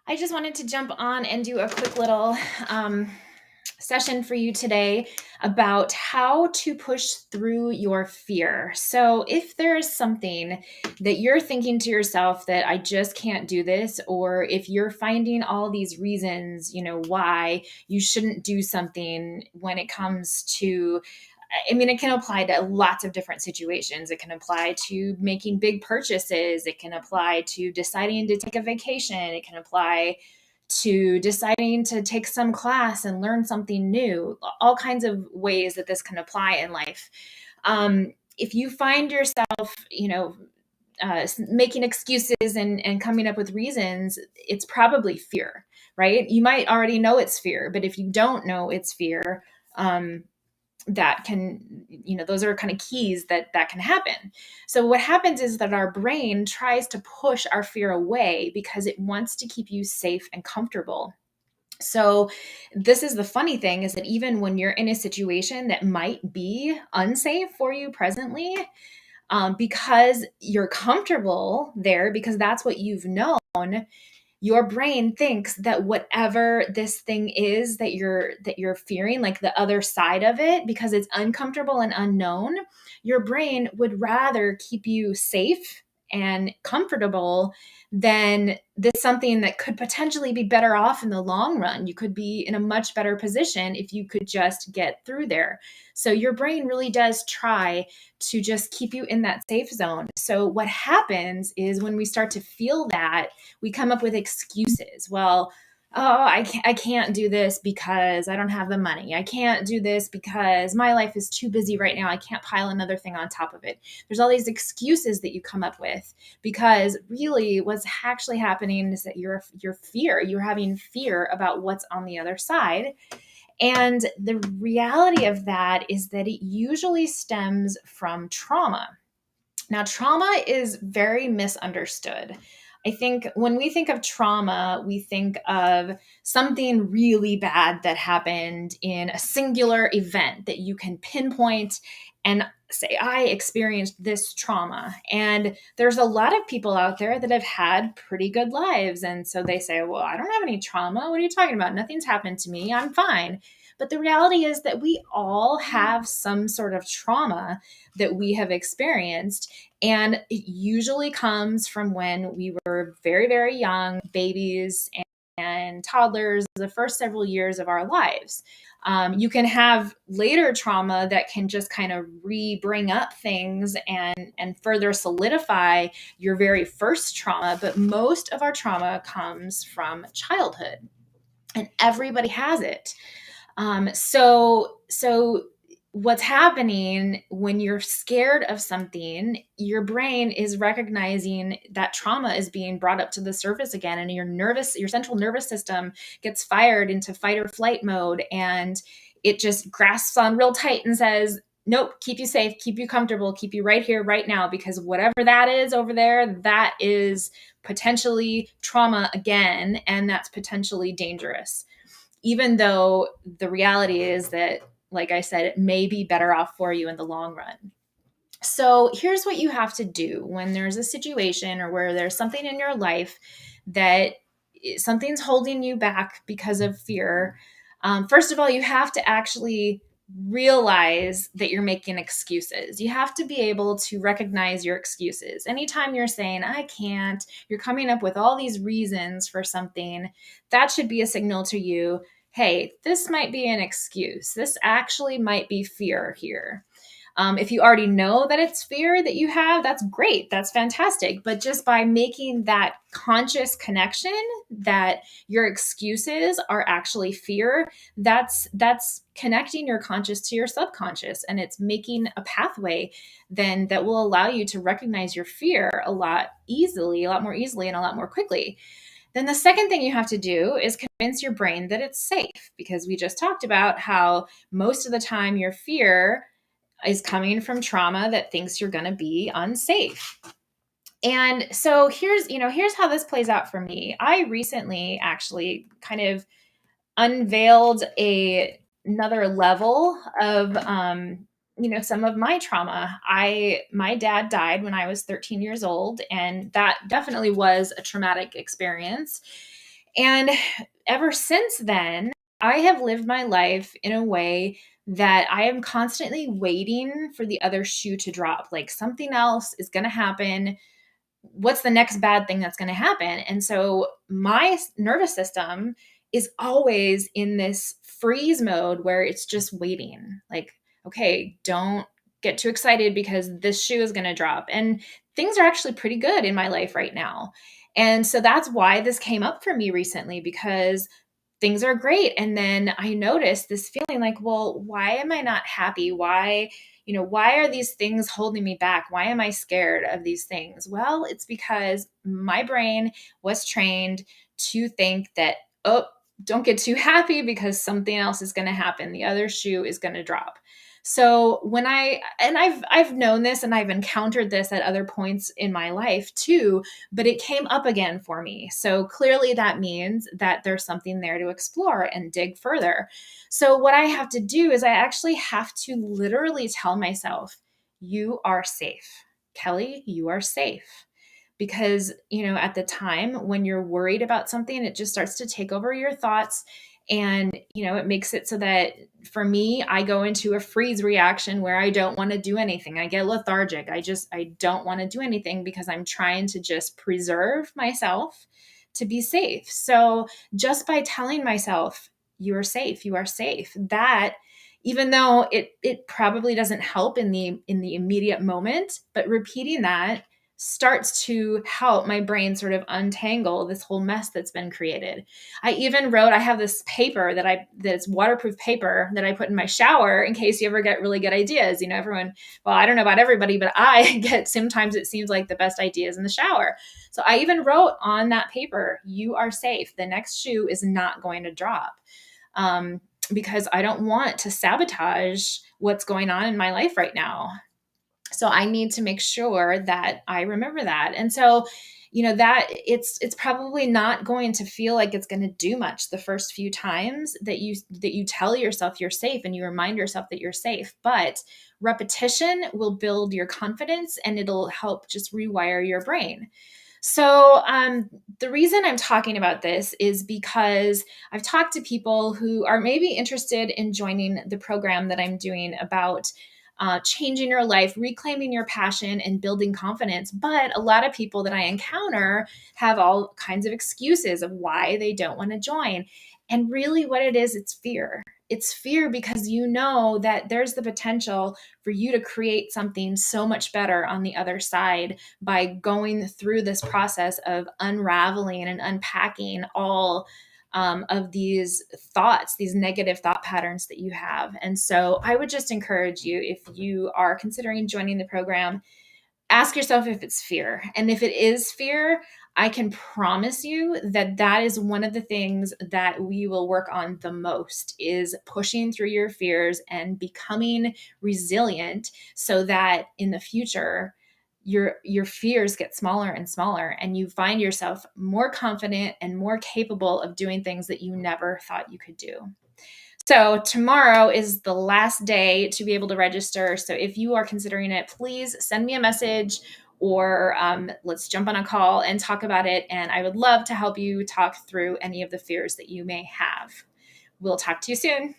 I just wanted to jump on and do a quick little session for you today about how to push through your fear. So, if there is something that you're thinking to yourself that I just can't do this, or if you're finding all these reasons, why you shouldn't do something when it comes to it can apply to lots of different situations. It can apply to making big purchases. It can apply to deciding to take a vacation. It can apply to deciding to take some class and learn something new. All kinds of ways that this can apply in life. If you find yourself, making excuses and coming up with reasons, it's probably fear, right? You might already know it's fear, but if you don't know it's fear, that can, those are kind of keys that can happen. So what happens is that our brain tries to push our fear away because it wants to keep you safe and comfortable. So this is the funny thing, is that even when you're in a situation that might be unsafe for you presently, because you're comfortable there, because that's what you've known, your brain thinks that whatever this thing is that you're fearing, like the other side of it, because it's uncomfortable and unknown, your brain would rather keep you safe and comfortable than this something that could potentially be better off in the long run. You could be in a much better position if you could just get through there. So your brain really does try to just keep you in that safe zone. So what happens is when we start to feel that, we come up with excuses. Well, oh, I can't do this because I don't have the money. I can't do this because my life is too busy right now. I can't pile another thing on top of it. There's all these excuses that you come up with because really what's actually happening is that you're having fear about what's on the other side. And the reality of that is that it usually stems from trauma. Now, trauma is very misunderstood. I think when we think of trauma, we think of something really bad that happened in a singular event that you can pinpoint and say, I experienced this trauma. And there's a lot of people out there that have had pretty good lives. And so they say, well, I don't have any trauma. What are you talking about? Nothing's happened to me. I'm fine. But the reality is that we all have some sort of trauma that we have experienced. And it usually comes from when we were very, very young, babies and toddlers, the first several years of our lives. You can have later trauma that can just kind of bring up things and further solidify your very first trauma. But most of our trauma comes from childhood, and everybody has it. So what's happening when you're scared of something, your brain is recognizing that trauma is being brought up to the surface again, and your central nervous system gets fired into fight or flight mode, and it just grasps on real tight and says, nope, keep you safe, keep you comfortable, keep you right here, right now, because whatever that is over there, that is potentially trauma again, and that's potentially dangerous, even though the reality is that, like I said, it may be better off for you in the long run. So here's what you have to do when there's a situation or where there's something in your life that something's holding you back because of fear. First of all, you have to actually realize that you're making excuses. You have to be able to recognize your excuses. Anytime you're saying, I can't, you're coming up with all these reasons for something, that should be a signal to you, hey, this might be an excuse. This actually might be fear here. If you already know that it's fear that you have, that's great. That's fantastic. But just by making that conscious connection that your excuses are actually fear, that's connecting your conscious to your subconscious, and it's making a pathway then that will allow you to recognize your fear a lot more easily, and a lot more quickly. Then the second thing you have to do is convince your brain that it's safe, because we just talked about how most of the time your fear is coming from trauma that thinks you're going to be unsafe. And so here's how this plays out for me. I recently actually kind of unveiled another level of some of my trauma. My dad died when I was 13 years old, and that definitely was a traumatic experience. And ever since then, I have lived my life in a way that I am constantly waiting for the other shoe to drop. Like something else is going to happen. What's the next bad thing that's going to happen? And so my nervous system is always in this freeze mode where it's just waiting. Like, okay, don't get too excited because this shoe is going to drop. And things are actually pretty good in my life right now. And so that's why this came up for me recently, because things are great. And then I noticed this feeling like, well, why am I not happy? Why are these things holding me back? Why am I scared of these things? Well, it's because my brain was trained to think that, oh, don't get too happy because something else is going to happen. The other shoe is going to drop. So I've known this and I've encountered this at other points in my life too, but it came up again for me. So clearly that means that there's something there to explore and dig further. So what I have to do is I actually have to literally tell myself, you are safe. Kelly, you are safe. Because, at the time when you're worried about something, it just starts to take over your thoughts. And, it makes it so that for me, I go into a freeze reaction where I don't want to do anything. I get lethargic. I don't want to do anything because I'm trying to just preserve myself to be safe. So just by telling myself, you are safe, that even though it probably doesn't help in the immediate moment, but repeating that starts to help my brain sort of untangle this whole mess that's been created. I have this paper that's waterproof paper that I put in my shower in case you ever get really good ideas. Everyone, well, I don't know about everybody, but I get, sometimes it seems like the best ideas in the shower. So I even wrote on that paper, you are safe. The next shoe is not going to drop. Because I don't want to sabotage what's going on in my life right now. So I need to make sure that I remember that. And so, that it's probably not going to feel like it's going to do much the first few times that you tell yourself you're safe and you remind yourself that you're safe, but repetition will build your confidence and it'll help just rewire your brain. So, the reason I'm talking about this is because I've talked to people who are maybe interested in joining the program that I'm doing about changing your life, reclaiming your passion, and building confidence. But a lot of people that I encounter have all kinds of excuses of why they don't want to join. And really, what it is, it's fear. It's fear because you know that there's the potential for you to create something so much better on the other side by going through this process of unraveling and unpacking all of these thoughts, these negative thought patterns that you have. And so I would just encourage you, if you are considering joining the program, ask yourself if it's fear. And if it is fear, I can promise you that that is one of the things that we will work on the most, is pushing through your fears and becoming resilient so that in the future your fears get smaller and smaller and you find yourself more confident and more capable of doing things that you never thought you could do. So tomorrow is the last day to be able to register. So if you are considering it, please send me a message or let's jump on a call and talk about it. And I would love to help you talk through any of the fears that you may have. We'll talk to you soon.